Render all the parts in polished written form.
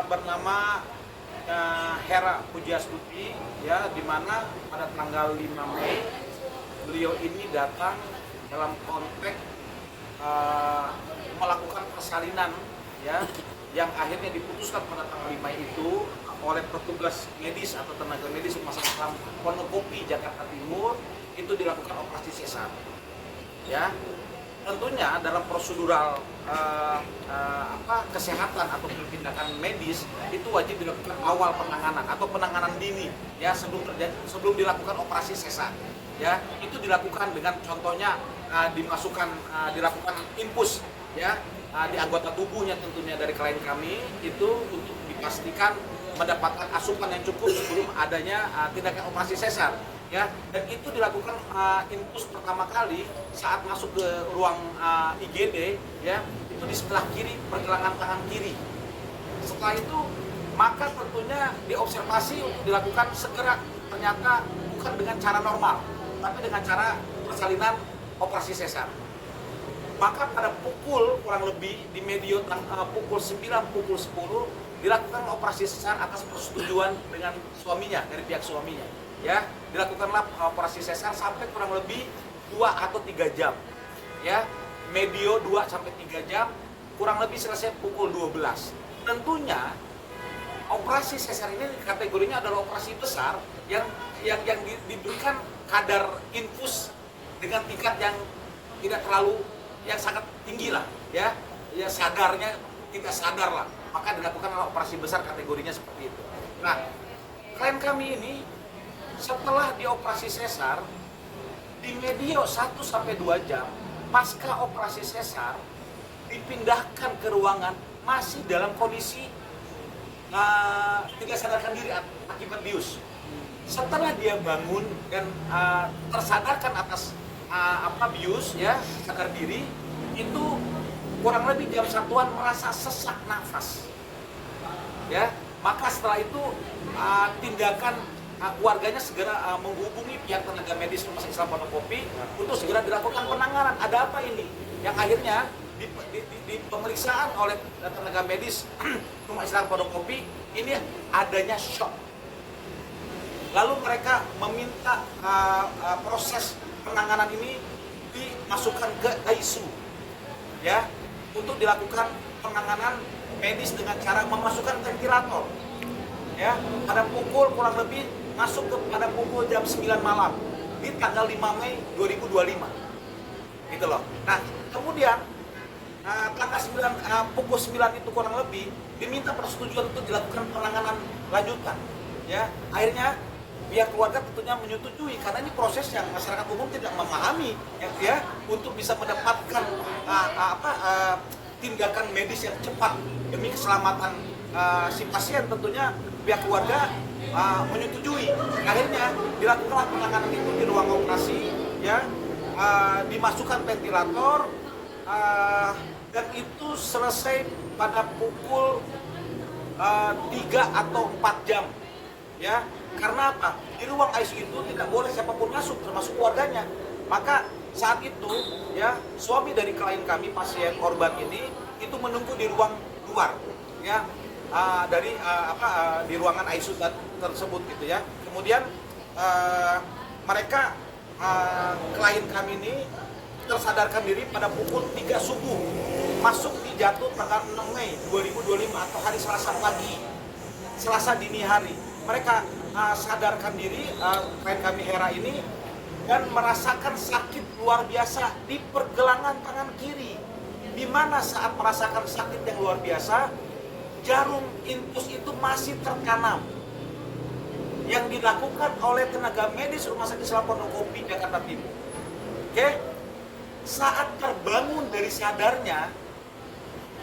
bernama Hera Pujiastuti, ya, di mana pada tanggal 5 Mei beliau ini datang dalam konteks melakukan persalinan, ya, yang akhirnya diputuskan pada tanggal 5 itu oleh petugas medis atau tenaga medis Rumah Sakit Islam Pondokopi Jakarta Timur. Itu dilakukan operasi sesar, ya. Tentunya dalam prosedural kesehatan atau tindakan medis itu wajib dilakukan awal penanganan atau penanganan dini, ya, sebelum dilakukan operasi sesar, ya. Itu dilakukan dengan contohnya dilakukan infus, ya, di anggota tubuhnya tentunya dari klien kami itu untuk dipastikan mendapatkan asupan yang cukup sebelum adanya tindakan operasi sesar, ya. Dan itu dilakukan infus pertama kali saat masuk ke ruang IGD, ya, itu di sebelah kiri pergelangan tangan kiri. Setelah itu maka tentunya diobservasi untuk dilakukan segera, ternyata bukan dengan cara normal tapi dengan cara persalinan operasi sesar. Maka pada pukul kurang lebih di medio pukul 9, pukul 10 dilakukan operasi sesar atas persetujuan dengan suaminya, dari pihak suaminya, ya. Dilakukanlah operasi sesar sampai kurang lebih 2 atau 3 jam, ya. Medio 2 sampai 3 jam, kurang lebih selesai pukul 12. Tentunya operasi sesar ini kategorinya adalah operasi besar yang diberikan kadar infus dengan tingkat yang tidak terlalu, yang sangat tinggi lah, ya. Ya, sadarnya tidak sadar lah, maka dilakukan operasi besar kategorinya seperti itu. Nah, klien kami ini setelah dioperasi sesar di medio 1 sampai 2 jam pasca operasi sesar dipindahkan ke ruangan masih dalam kondisi tidak sadarkan diri akibat bius. Setelah dia bangun dan tersadarkan atas bius, ya, sadar diri, itu kurang lebih jam 1-an merasa sesak nafas, ya. Maka setelah itu tindakan keluarganya segera menghubungi pihak tenaga medis Rumah Sakit Islam Pondokopi untuk segera dilakukan penanganan. Ada apa ini? Yang akhirnya di pemeriksaan oleh tenaga medis Rumah Sakit Islam Pondokopi ini adanya shock. Lalu mereka meminta proses penanganan ini dimasukkan ke ICU, ya, untuk dilakukan penanganan medis dengan cara memasukkan ventilator, ya, pada pukul kurang lebih masuk pada pukul jam 9 malam di tanggal 5 Mei 2025, gitu loh. Nah, kemudian tanggal 9, pukul 9 itu kurang lebih diminta persetujuan untuk dilakukan penanganan lanjutan, ya. Akhirnya pihak keluarga tentunya menyetujui karena ini proses yang masyarakat umum tidak memahami, ya, untuk bisa mendapatkan tindakan medis yang cepat demi keselamatan si pasien. Tentunya pihak keluarga menyetujui. Akhirnya dilakukanlah penanganan itu di ruang operasi, ya, dimasukkan ventilator, dan itu selesai pada pukul 3 atau 4 jam, ya. Karena apa? Di ruang ICU itu tidak boleh siapapun masuk, termasuk keluarganya. Maka saat itu, ya, suami dari klien kami, pasien korban ini, itu menunggu di ruang luar, ya, di ruangan ICU tersebut, gitu, ya. Kemudian mereka klien kami ini tersadarkan diri pada pukul 3 subuh, masuk di jatuh tanggal 6 Mei 2025 atau hari Selasa pagi, Selasa dini hari. Mereka sadarkan diri, klien kami Hera ini, dan merasakan sakit luar biasa di pergelangan tangan kiri, di mana saat merasakan sakit yang luar biasa, jarum infus itu masih tertanam yang dilakukan oleh tenaga medis Rumah Sakit Islam Pondokopi Jakarta Timur. Oke, saat terbangun dari sadarnya,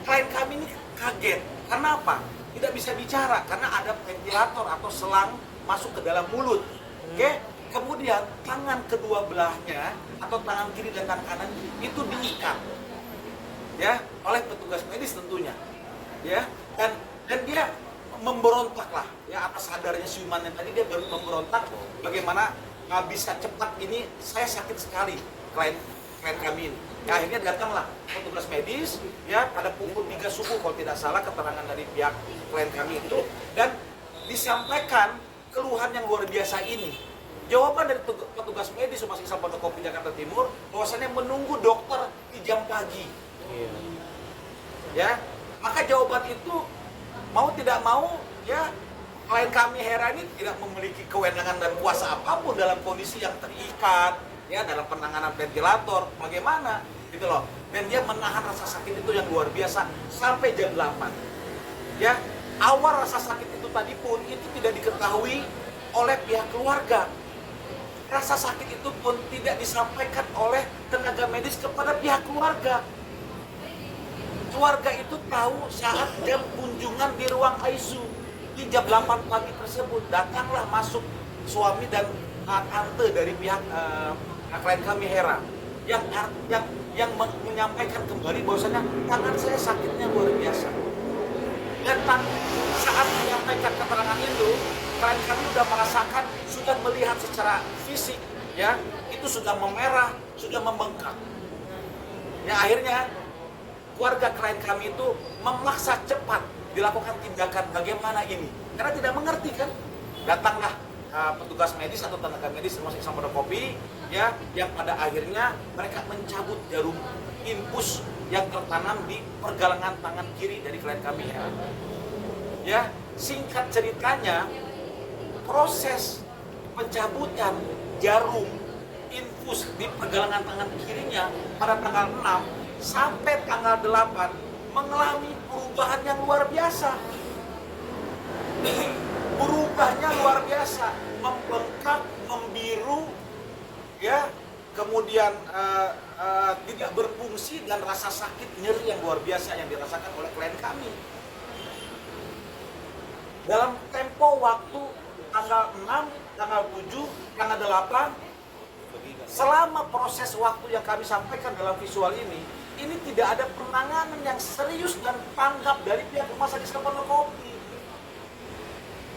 klien kami ini kaget. Karena apa? Tidak bisa bicara karena ada ventilator atau selang masuk ke dalam mulut. Oke, kemudian tangan kedua belahnya atau tangan kiri dan tangan kanan itu diikat, ya, oleh petugas medis tentunya, ya, dan dia memberontak lah, ya, atas sadarnya siumannya tadi. Dia baru memberontak bagaimana bisa cepat ini, saya sakit sekali, klien klien kami ini. Ya, akhirnya datanglah petugas medis ya pada pukul 3 subuh kalau tidak salah keterangan dari pihak klien kami itu, dan disampaikan keluhan yang luar biasa ini. Jawaban dari petugas medis Rumah Sakit Islam Pondokopi Jakarta Timur bahwasannya menunggu dokter di jam pagi. Ya, maka jawaban itu mau tidak mau ya klien kami Hera ini tidak memiliki kewenangan dan kuasa apapun dalam kondisi yang terikat ya dalam penanganan ventilator bagaimana gitu loh, dan dia menahan rasa sakit itu yang luar biasa sampai jam 8 ya. Awal rasa sakit itu tadi pun itu tidak diketahui oleh pihak keluarga. Rasa sakit itu pun tidak disampaikan oleh tenaga medis kepada pihak keluarga. Keluarga itu tahu saat jam kunjungan di ruang ICU di jam 8 pagi tersebut. Datanglah masuk suami dan tante dari pihak klien kami Hera yang menyampaikan kembali bahwasanya tangan saya sakitnya luar biasa. Dan saat menyampaikan keterangan itu, klien kami sudah merasakan, sudah melihat secara fisik, ya itu sudah memerah, sudah membengkak. Ya akhirnya keluarga klien kami itu memaksa cepat dilakukan tindakan bagaimana ini, karena tidak mengerti kan. Datanglah petugas medis atau tenaga medis Rumah Sakit Islam Pondokopi, ya yang pada akhirnya mereka mencabut jarum infus yang tertanam di pergelangan tangan kiri dari klien kami ya. Singkat ceritanya, proses pencabutan jarum infus di pergelangan tangan kirinya pada tanggal 6 sampai tanggal 8 mengalami perubahan yang luar biasa. Berubahnya luar biasa, membengkak, membiru, ya, kemudian tidak berfungsi dan rasa sakit nyeri yang luar biasa yang dirasakan oleh klien kami. Dalam tempo waktu tanggal 6, tanggal 7, tanggal 8, selama proses waktu yang kami sampaikan dalam visual ini tidak ada penanganan yang serius dan tanggap dari pihak Rumah Sakit Islam Pondokopi.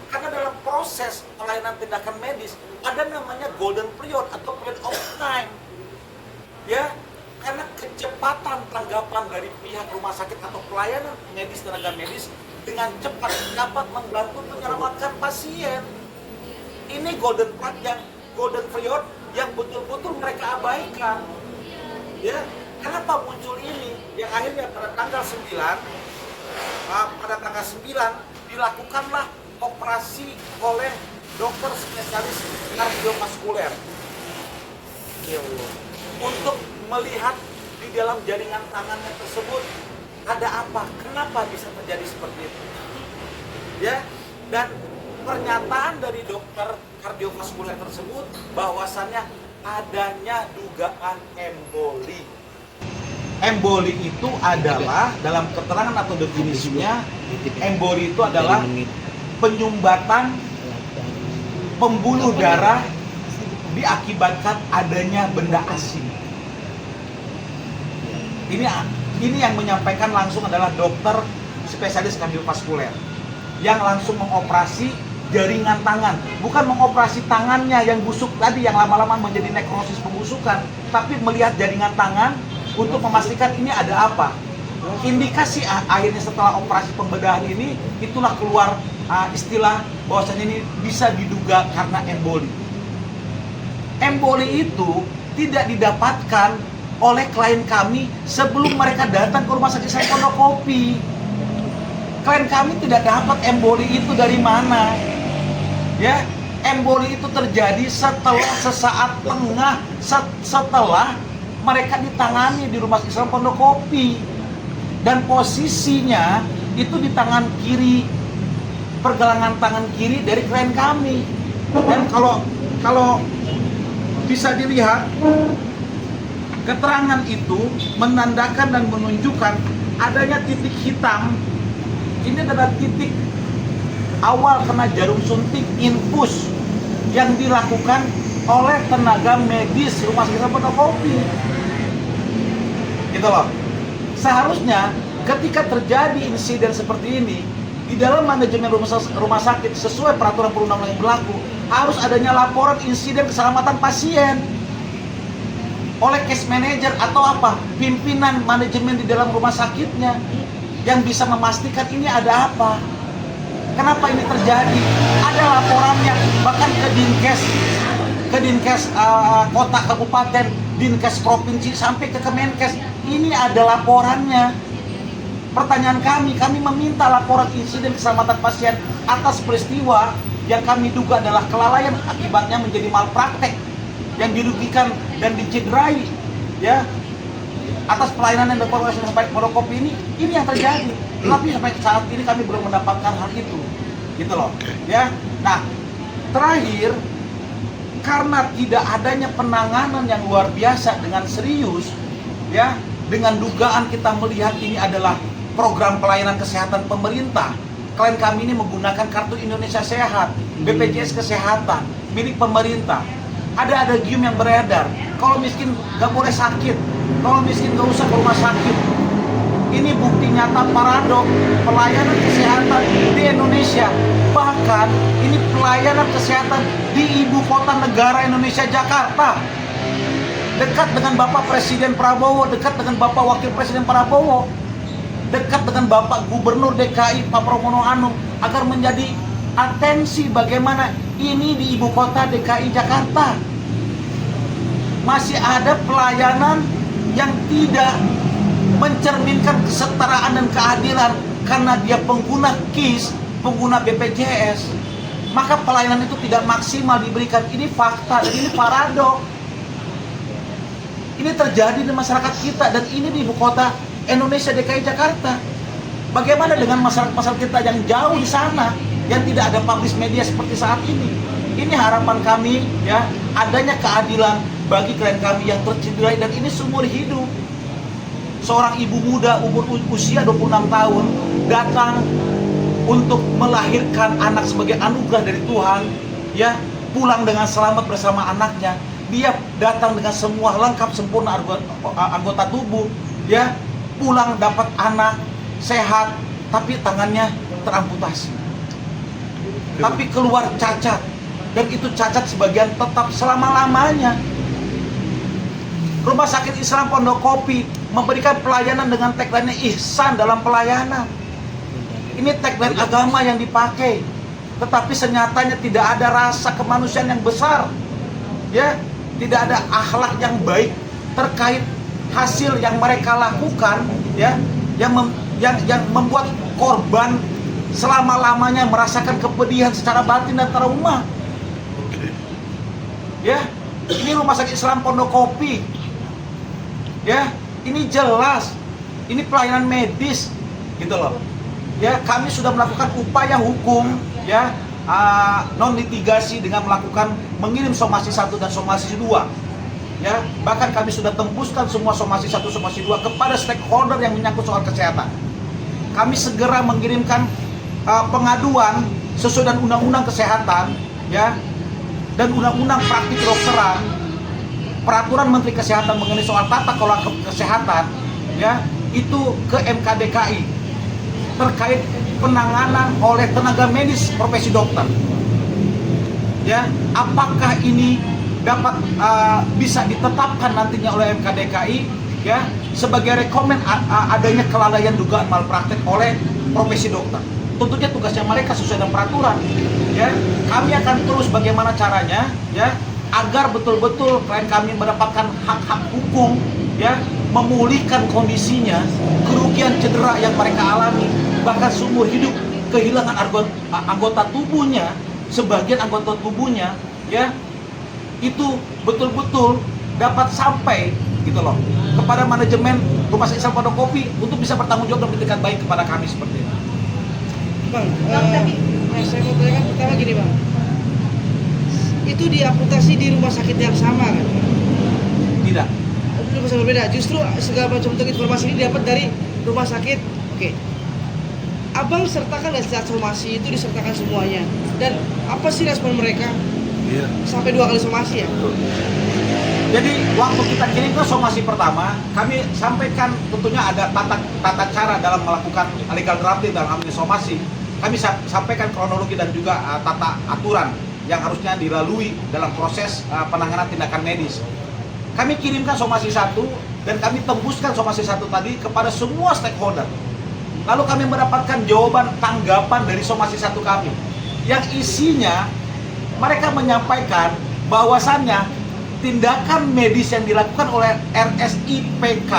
Karena dalam proses pelayanan tindakan medis ada namanya golden period atau period of time. Ya, karena kecepatan tanggapan dari pihak rumah sakit atau pelayanan medis tenaga medis dengan cepat dapat membantu menyelamatkan pasien. Ini golden period yang betul-betul mereka abaikan. Ya, kenapa muncul ini? Yang akhirnya pada tanggal 9 dilakukanlah operasi oleh dokter spesialis kardiovaskuler untuk melihat di dalam jaringan tangannya tersebut ada apa, kenapa bisa terjadi seperti itu, ya. Dan pernyataan dari dokter kardiovaskuler tersebut bahwasannya adanya dugaan emboli. Emboli itu adalah dalam keterangan atau definisinya, emboli itu adalah penyumbatan pembuluh darah diakibatkan adanya benda asing. Ini yang menyampaikan langsung adalah dokter spesialis kardiovaskuler yang langsung mengoperasi jaringan tangan, bukan mengoperasi tangannya yang busuk tadi yang lama-lama menjadi nekrosis pembusukan, tapi melihat jaringan tangan untuk memastikan ini ada apa. Indikasi akhirnya setelah operasi pembedahan ini itulah keluar istilah bahwasanya ini bisa diduga karena emboli. Emboli itu tidak didapatkan oleh klien kami sebelum mereka datang ke Rumah Sakit Islam Pondokopi. Klien kami tidak dapat emboli itu dari mana. Ya, emboli itu terjadi setelah sesaat lengah setelah mereka ditangani di Rumah Sakit Islam Pondokopi. Dan posisinya itu di tangan kiri, pergelangan tangan kiri dari klien kami. Dan kalau bisa dilihat, keterangan itu menandakan dan menunjukkan adanya titik hitam. Ini adalah titik awal kena jarum suntik infus yang dilakukan oleh tenaga medis Rumah Sakit Pondokopi. Gitu loh. Seharusnya ketika terjadi insiden seperti ini di dalam manajemen rumah sakit sesuai peraturan perundang-undangan yang berlaku harus adanya laporan insiden keselamatan pasien. oleh case manager atau apa, pimpinan manajemen di dalam rumah sakitnya yang bisa memastikan ini ada apa, kenapa ini terjadi. Ada laporannya bahkan ke Dinkes kota kabupaten, Dinkes provinsi, sampai ke Kemenkes. Ini ada laporannya. Pertanyaan kami meminta laporan insiden keselamatan pasien atas peristiwa yang kami duga adalah kelalaian, akibatnya menjadi malpraktek yang dirugikan dan dicederai, ya, atas pelayanan yang dilakukan oleh Rumah Pondokopi ini yang terjadi. Tapi sampai saat ini kami belum mendapatkan hal itu, gitu loh, ya. Nah, terakhir, karena tidak adanya penanganan yang luar biasa dengan serius, ya, dengan dugaan kita melihat ini adalah program pelayanan kesehatan pemerintah. Klien kami ini menggunakan kartu Indonesia Sehat, BPJS Kesehatan, milik pemerintah. Ada adagium yang beredar, kalau miskin gak boleh sakit, kalau miskin gak usah ke rumah sakit. Ini bukti nyata paradok pelayanan kesehatan di Indonesia. Bahkan ini pelayanan kesehatan di ibu kota negara Indonesia, Jakarta. Dekat dengan Bapak Presiden Prabowo, dekat dengan Bapak Wakil Presiden Prabowo, dekat dengan Bapak Gubernur DKI Pak Pramono Anung, agar menjadi atensi bagaimana ini di ibu kota DKI Jakarta masih ada pelayanan yang tidak mencerminkan kesetaraan dan keadilan karena dia pengguna KIS, pengguna BPJS, maka pelayanan itu tidak maksimal diberikan. Ini fakta dan ini paradok. Ini terjadi di masyarakat kita dan ini di ibu kota Indonesia DKI Jakarta. Bagaimana dengan masyarakat kita yang jauh di sana yang tidak ada publish media seperti saat ini? Ini harapan kami, ya, adanya keadilan bagi klien kami yang tercederai dan ini seumur hidup. Seorang ibu muda usia 26 tahun datang untuk melahirkan anak sebagai anugerah dari Tuhan, ya, pulang dengan selamat bersama anaknya. Dia datang dengan semua lengkap sempurna anggota tubuh, ya, pulang dapat anak sehat, tapi tangannya teramputasi, tapi keluar cacat, dan itu cacat sebagian tetap selama-lamanya. Rumah Sakit Islam Pondokopi memberikan pelayanan dengan tagline ihsan dalam pelayanan. Ini tagline agama yang dipakai, tetapi senyatanya tidak ada rasa kemanusiaan yang besar, ya, tidak ada akhlak yang baik terkait hasil yang mereka lakukan, ya, yang membuat korban selama-lamanya merasakan kepedihan secara batin dan trauma. Ya, ini Rumah Sakit Islam Pondokopi, ya, ini jelas, ini pelayanan medis, gitu loh. Ya, kami sudah melakukan upaya hukum, ya, non litigasi dengan melakukan mengirim somasi 1 dan somasi 2. Ya, bahkan kami sudah tembuskan semua somasi 1, somasi 2 kepada stakeholder yang menyangkut soal kesehatan. Kami segera mengirimkan pengaduan sesuai dengan undang-undang kesehatan, ya, dan undang-undang praktik kedokteran, peraturan Menteri Kesehatan mengenai soal tata kelola kesehatan, ya, itu ke MKDKI terkait penanganan oleh tenaga medis profesi dokter. Ya, apakah ini dapat bisa ditetapkan nantinya oleh MKDKI, ya, sebagai rekomen adanya kelalaian dugaan malpraktek oleh profesi dokter. Tentunya tugasnya mereka sesuai dengan peraturan, ya. Kami akan terus bagaimana caranya, ya, agar betul-betul klien kami mendapatkan hak-hak hukum, ya, memulihkan kondisinya, kerugian cedera yang mereka alami, bahkan seumur hidup kehilangan anggota tubuhnya, sebagian anggota tubuhnya, ya, itu betul-betul dapat sampai, gitu loh, kepada manajemen Rumah Sakit Islam Pondokopi untuk bisa bertanggung jawab dan bertindak baik kepada kami seperti itu. Bang, saya mau tanyakan pertama gini, Bang, itu diamputasi di rumah sakit yang sama kan? Tidak. Rumah sakit berbeda, justru segala macam bentuk informasi ini dapat dari rumah sakit. Oke. Abang sertakan dan saat somasi itu disertakan semuanya. Dan apa sih respon mereka? Iya. Sampai 2 kali somasi ya? Jadi waktu kita kirim ke somasi pertama, kami sampaikan tentunya ada tata cara dalam melakukan legal drafting dalam ambil somasi. Kami sampaikan kronologi dan juga tata aturan yang harusnya dilalui dalam proses penanganan tindakan medis. Kami kirimkan somasi 1 dan kami tembuskan somasi 1 tadi kepada semua stakeholder. Lalu kami mendapatkan jawaban tanggapan dari somasi 1 kami yang isinya mereka menyampaikan bahwasannya tindakan medis yang dilakukan oleh RSIPK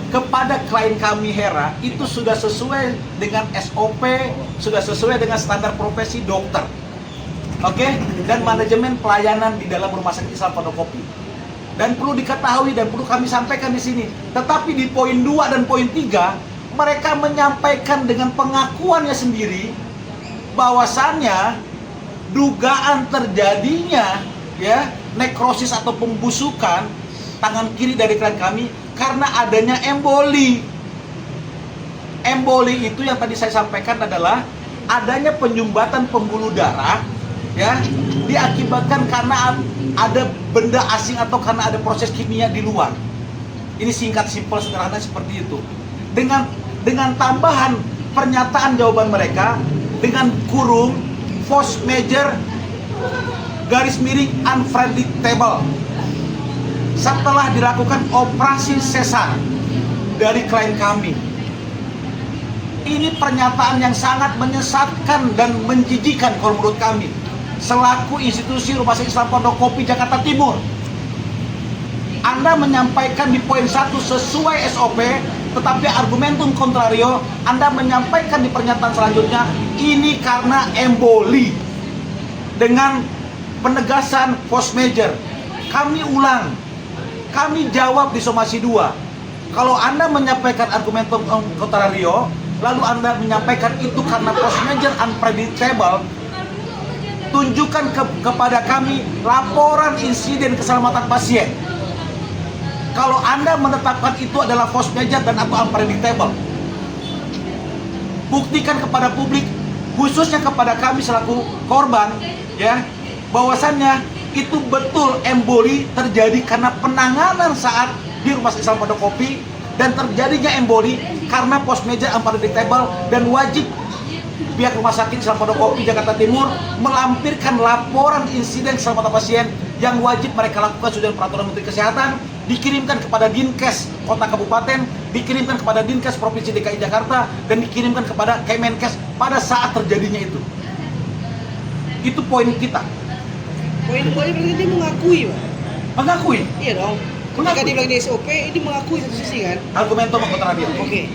kepada klien kami Hera itu sudah sesuai dengan SOP, sudah sesuai dengan standar profesi dokter. Oke, dan manajemen pelayanan di dalam Rumah Sakit Islam Pondokopi. Dan perlu diketahui dan perlu kami sampaikan di sini. Tetapi di poin 2 dan poin 3 mereka menyampaikan dengan pengakuannya sendiri bahwasannya dugaan terjadinya ya nekrosis atau pembusukan tangan kiri dari klien kami karena adanya emboli. Emboli itu yang tadi saya sampaikan adalah adanya penyumbatan pembuluh darah ya diakibatkan karena ada benda asing atau karena ada proses kimia di luar. Ini singkat, simpel, sederhana seperti itu. Dengan tambahan pernyataan jawaban mereka dengan kurung force major garis miring unpredictable setelah dilakukan operasi sesar dari klien kami. Ini pernyataan yang sangat menyesatkan dan menjijikan kalau menurut kami selaku institusi Rumah Sakit Islam Pondokopi Jakarta Timur. Anda menyampaikan di poin 1 sesuai SOP, tetapi argumentum contrario Anda menyampaikan di pernyataan selanjutnya ini karena emboli dengan penegasan force major. Kami ulang, kami jawab di somasi 2. Kalau Anda menyampaikan argumentum contrario lalu Anda menyampaikan itu karena force major unpredictable, tunjukkan kepada kami laporan insiden keselamatan pasien. Kalau Anda menetapkan itu adalah force major dan atau unpredictable, buktikan kepada publik, khususnya kepada kami selaku korban, ya, bahwasannya itu betul emboli terjadi karena penanganan saat di Rumah Sakit Islam Pondokopi dan terjadinya emboli karena force major unpredictable, dan wajib pihak Rumah Sakit Islam Pondokopi Jakarta Timur melampirkan laporan insiden keselamatan pasien yang wajib mereka lakukan sesuai dengan peraturan Menteri Kesehatan, dikirimkan kepada Dinkes Kota Kabupaten, dikirimkan kepada Dinkes Provinsi DKI Jakarta, dan dikirimkan kepada Kemenkes pada saat terjadinya itu. Itu poin kita. Poin-poinnya berarti dia mengakui, Pak. Mengakui. Iya dong. Ketika dia bilang di SOP, ini mengakui satu sisi kan? Argumentum contrario. Oke.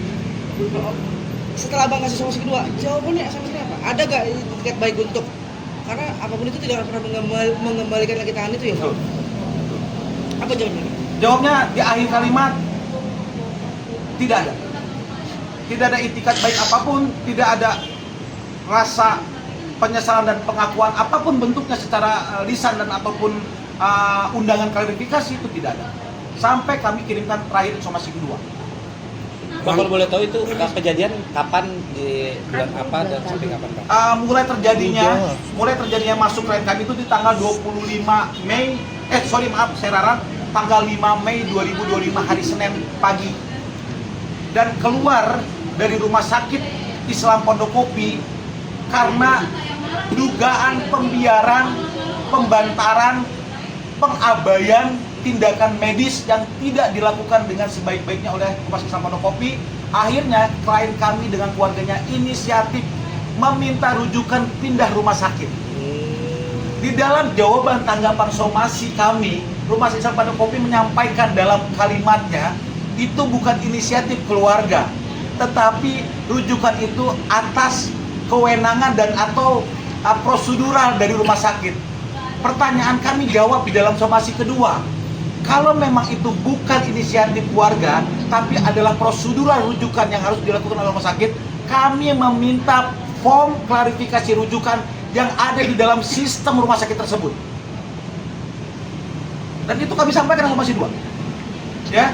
Setelah Bang kasih somasi kedua, jawabannya sama sekali apa? Ada gak etikat baik untuk? Karena apapun itu tidak akan pernah mengembalikan lagi tangan itu ya, Bang? Apa jawabannya? Jawabnya di akhir kalimat tidak ada. Tidak ada itikat baik apapun, tidak ada rasa penyesalan dan pengakuan apapun bentuknya secara lisan dan ataupun undangan klarifikasi, itu tidak ada. Sampai kami kirimkan terakhir somasi kedua. Bang, kalau boleh tahu itu kejadian kapan, di bulan apa dan sampai kapan, Bang? Mulai terjadinya masuk klien kami itu di tanggal 25 Mei, tanggal 5 Mei 2025 hari Senin pagi. Dan keluar dari Rumah Sakit Islam Pondokopi karena dugaan pembiaran, pembantaran, pengabaian tindakan medis yang tidak dilakukan dengan sebaik-baiknya oleh Rumah Sakit Islam Pondokopi. Akhirnya klien kami dengan keluarganya inisiatif meminta rujukan pindah rumah sakit. Di dalam jawaban tanggapan somasi kami, Rumah Sakit Islam Pondokopi menyampaikan dalam kalimatnya, itu bukan inisiatif keluarga, tetapi rujukan itu atas kewenangan dan atau prosedural dari rumah sakit. Pertanyaan kami jawab di dalam somasi kedua. Kalau memang itu bukan inisiatif keluarga, tapi adalah prosedural rujukan yang harus dilakukan oleh rumah sakit, kami meminta form klarifikasi rujukan yang ada di dalam sistem rumah sakit tersebut. Dan itu kami sampaikan dalam somasi 2. Ya.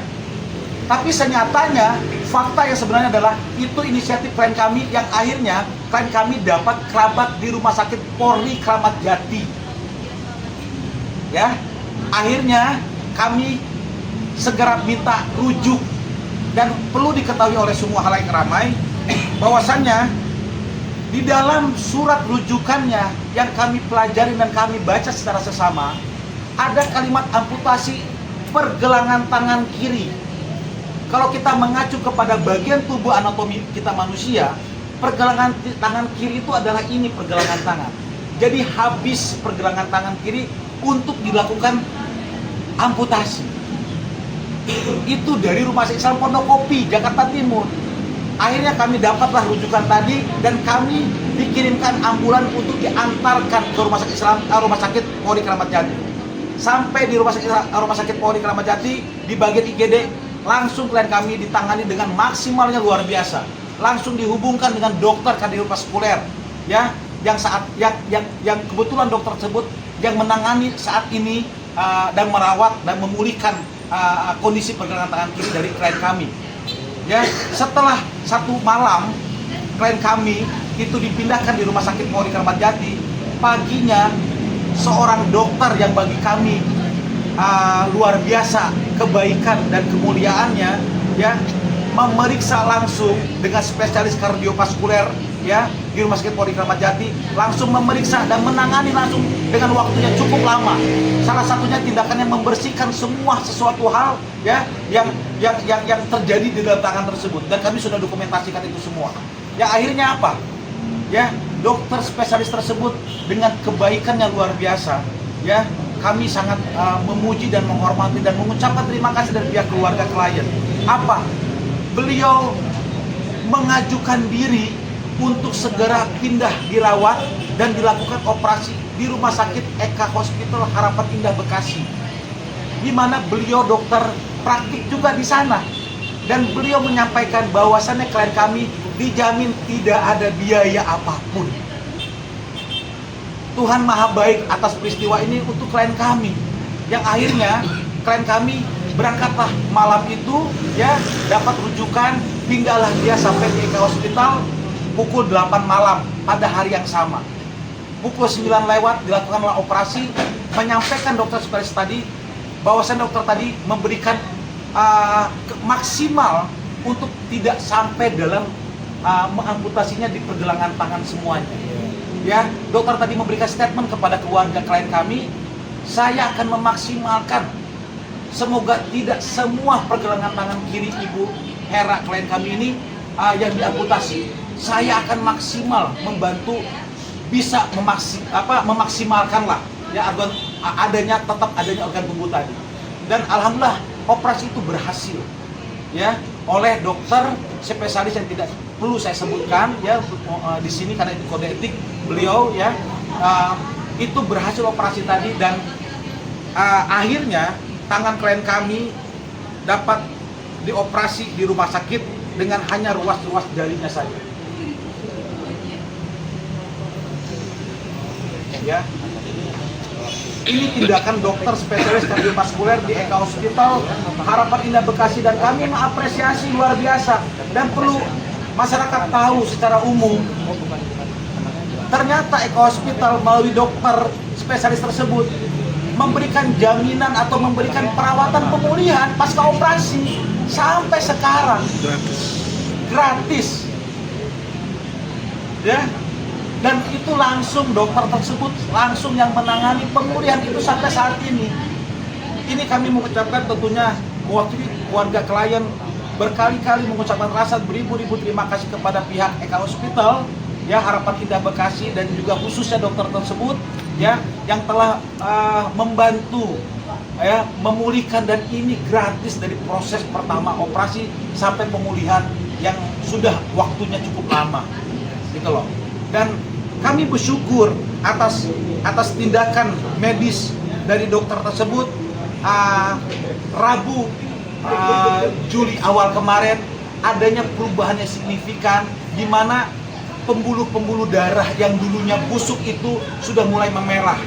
Tapi senyatanya, fakta yang sebenarnya adalah itu inisiatif klien kami yang akhirnya klien kami dapat kerabat di Rumah Sakit Polri Kramat Jati. Ya. Akhirnya kami segera minta rujuk, dan perlu diketahui oleh semua halayak ramai bahwasannya di dalam surat rujukannya yang kami pelajari dan kami baca secara sesama ada kalimat amputasi pergelangan tangan kiri. Kalau kita mengacu kepada bagian tubuh anatomi kita manusia, pergelangan tangan kiri itu adalah ini pergelangan tangan. Jadi habis pergelangan tangan kiri untuk dilakukan amputasi. Itu dari Rumah Sakit Islam Pondokopi, Jakarta Timur. Akhirnya kami dapatlah rujukan tadi dan kami dikirimkan ambulan untuk diantarkan ke Rumah Sakit Polri Kramat Jati. Sampai di Rumah Sakit Polri Kramat Jati di bagian IGD, langsung klien kami ditangani dengan maksimalnya luar biasa. Langsung dihubungkan dengan dokter kardiovaskuler, ya, yang kebetulan dokter tersebut yang menangani saat ini dan merawat dan memulihkan kondisi pergelangan tangan kiri dari klien kami. Ya, setelah 1 malam klien kami itu dipindahkan di Rumah Sakit Polri Kramat Jati, paginya seorang dokter yang bagi kami luar biasa kebaikan dan kemuliaannya, ya, memeriksa langsung dengan spesialis kardiovaskuler, ya, di Rumah Sakit Polri Kramat Jati, langsung memeriksa dan menangani langsung dengan waktunya cukup lama. Salah satunya tindakannya membersihkan semua sesuatu hal, ya, yang terjadi di dalam tangan tersebut, dan kami sudah dokumentasikan itu semua. Ya, akhirnya apa? Ya, dokter spesialis tersebut dengan kebaikannya luar biasa, ya, kami sangat memuji dan menghormati dan mengucapkan terima kasih dari pihak keluarga klien. Apa? Beliau mengajukan diri untuk segera pindah dirawat dan dilakukan operasi di Rumah Sakit Eka Hospital Harapan Indah Bekasi, di mana beliau dokter praktik juga di sana, dan beliau menyampaikan bahwasannya klien kami dijamin tidak ada biaya apapun. Tuhan Maha Baik atas peristiwa ini untuk klien kami, yang akhirnya klien kami berangkatlah malam itu, ya, dapat rujukan, tinggallah dia sampai di Eka Hospital pukul 8 malam pada hari yang sama. Pukul 9 lewat dilakukanlah operasi, menyampaikan dokter spesialis tadi bahwasan dokter tadi memberikan maksimal untuk tidak sampai dalam mengamputasinya di pergelangan tangan semuanya. Ya, dokter tadi memberikan statement kepada keluarga klien kami, saya akan memaksimalkan, semoga tidak semua pergelangan tangan kiri Ibu Hera klien kami ini yang diamputasi. Saya akan maksimal membantu bisa memaksimalkanlah, ya, tetap adanya organ tubuh tadi. Dan alhamdulillah operasi itu berhasil, ya, oleh dokter spesialis yang tidak perlu saya sebutkan, ya, di sini karena itu kode etik beliau, ya, itu berhasil operasi tadi, dan akhirnya tangan klien kami dapat dioperasi di rumah sakit dengan hanya ruas-ruas jarinya saja. Ya, ini tindakan dokter spesialis kardiovaskuler di Eka Hospital Harapan Indah Bekasi, dan kami mengapresiasi luar biasa. Dan perlu masyarakat tahu secara umum, ternyata Eka Hospital melalui dokter spesialis tersebut memberikan jaminan atau memberikan perawatan pemulihan pasca operasi sampai sekarang gratis, ya. Dan itu langsung dokter tersebut langsung yang menangani pemulihan itu sampai saat ini. Ini kami mengucapkan, tentunya mewakili keluarga klien, berkali-kali mengucapkan rasa beribu-ribu terima kasih kepada pihak Eka Hospital, ya, Harapan Indah Bekasi, dan juga khususnya dokter tersebut, ya, yang telah membantu, ya, memulihkan, dan ini gratis dari proses pertama operasi sampai pemulihan yang sudah waktunya cukup lama, gitu loh. Dan kami bersyukur atas tindakan medis dari dokter tersebut. Rabu Juli awal kemarin adanya perubahan yang signifikan, di mana pembuluh-pembuluh darah yang dulunya busuk itu sudah mulai memerah.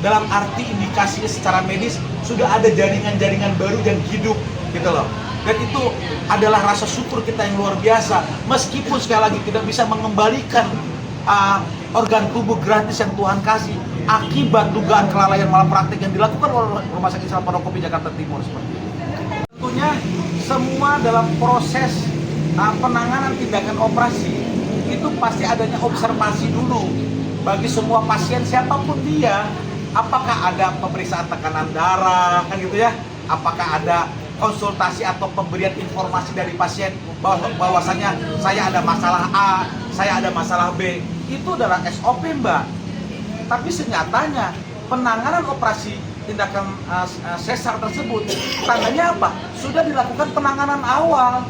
Dalam arti indikasinya secara medis sudah ada jaringan-jaringan baru yang hidup, gitu loh. Dan itu adalah rasa syukur kita yang luar biasa, meskipun sekali lagi tidak bisa mengembalikan organ tubuh gratis yang Tuhan kasih akibat dugaan kelalaian malapraktik yang dilakukan oleh Rumah Sakit Islam Pondokopi Jakarta Timur seperti itu. Tentunya semua dalam proses penanganan tindakan operasi itu pasti adanya observasi dulu bagi semua pasien siapapun dia, apakah ada pemeriksaan tekanan darah, kan gitu ya, apakah ada konsultasi atau pemberian informasi dari pasien bahwasanya saya ada masalah A, saya ada masalah B. Itu adalah SOP, Mbak. Tapi senyatanya penanganan operasi tindakan sesar tersebut tandanya apa? Sudah dilakukan penanganan awal,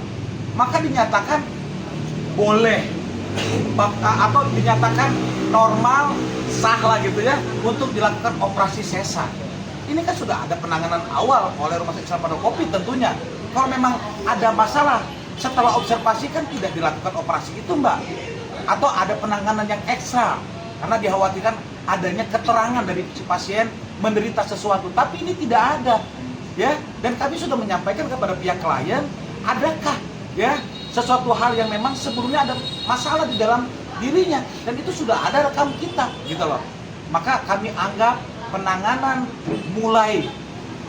maka dinyatakan boleh atau dinyatakan normal, sah lah gitu ya untuk dilakukan operasi sesar. Ini kan sudah ada penanganan awal oleh Rumah Sakit Islam Pondokopi tentunya. Kalau memang ada masalah setelah observasi kan tidak dilakukan operasi itu, Mbak, atau ada penanganan yang ekstra karena dikhawatirkan adanya keterangan dari si pasien menderita sesuatu, tapi ini tidak ada, ya. Dan kami sudah menyampaikan kepada pihak klien, adakah ya sesuatu hal yang memang sebelumnya ada masalah di dalam dirinya, dan itu sudah ada rekam kita, gitu loh. Maka kami anggap penanganan mulai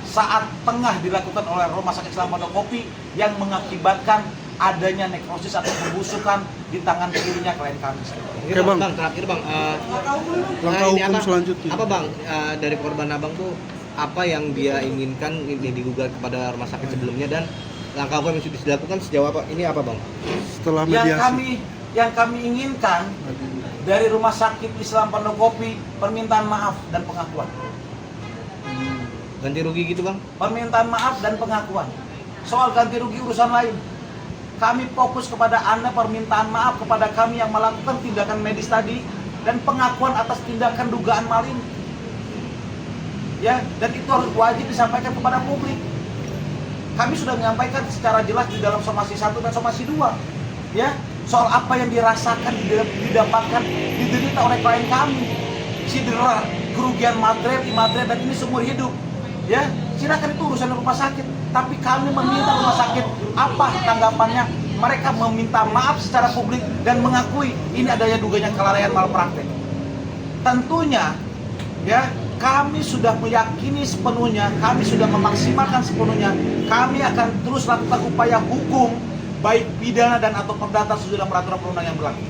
saat tengah dilakukan oleh Rumah Sakit Islam Pondokopi yang mengakibatkan adanya nekrosis atau pembusukan di tangan kirinya klien kami. Oke, bang, terakhir bang, Langkah ini hukum apa, selanjutnya. apa bang, dari korban abang tuh apa yang dia inginkan ini digugat kepada rumah sakit sebelumnya, dan langkah hukum yang sudah dilakukan sejauh apa ini apa bang? Setelah mediasi. Yang kami inginkan dari Rumah Sakit Islam Pondokopi permintaan maaf dan pengakuan. Ganti rugi gitu bang? Permintaan maaf dan pengakuan. Soal ganti rugi urusan lain. Kami fokus kepada Anda, permintaan maaf kepada kami yang melakukan tindakan medis tadi dan pengakuan atas tindakan dugaan maling. Ya, dan itu harus wajib disampaikan kepada publik. Kami sudah menyampaikan secara jelas di dalam somasi 1 dan somasi 2. Ya, soal apa yang dirasakan, didapatkan, diderita oleh klien kami. Cedera, kerugian material, imaterial, dan ini seumur hidup. Ya, silakan itu urusan rumah sakit. Tapi kami meminta rumah sakit apa tanggapannya. Mereka meminta maaf secara publik dan mengakui ini adanya dugaan kelalaian malpraktek. Tentunya, ya, kami sudah meyakini sepenuhnya, kami sudah memaksimalkan sepenuhnya. Kami akan terus lakukan upaya hukum baik pidana dan atau perdata sesuai dengan peraturan perundang yang berlaku.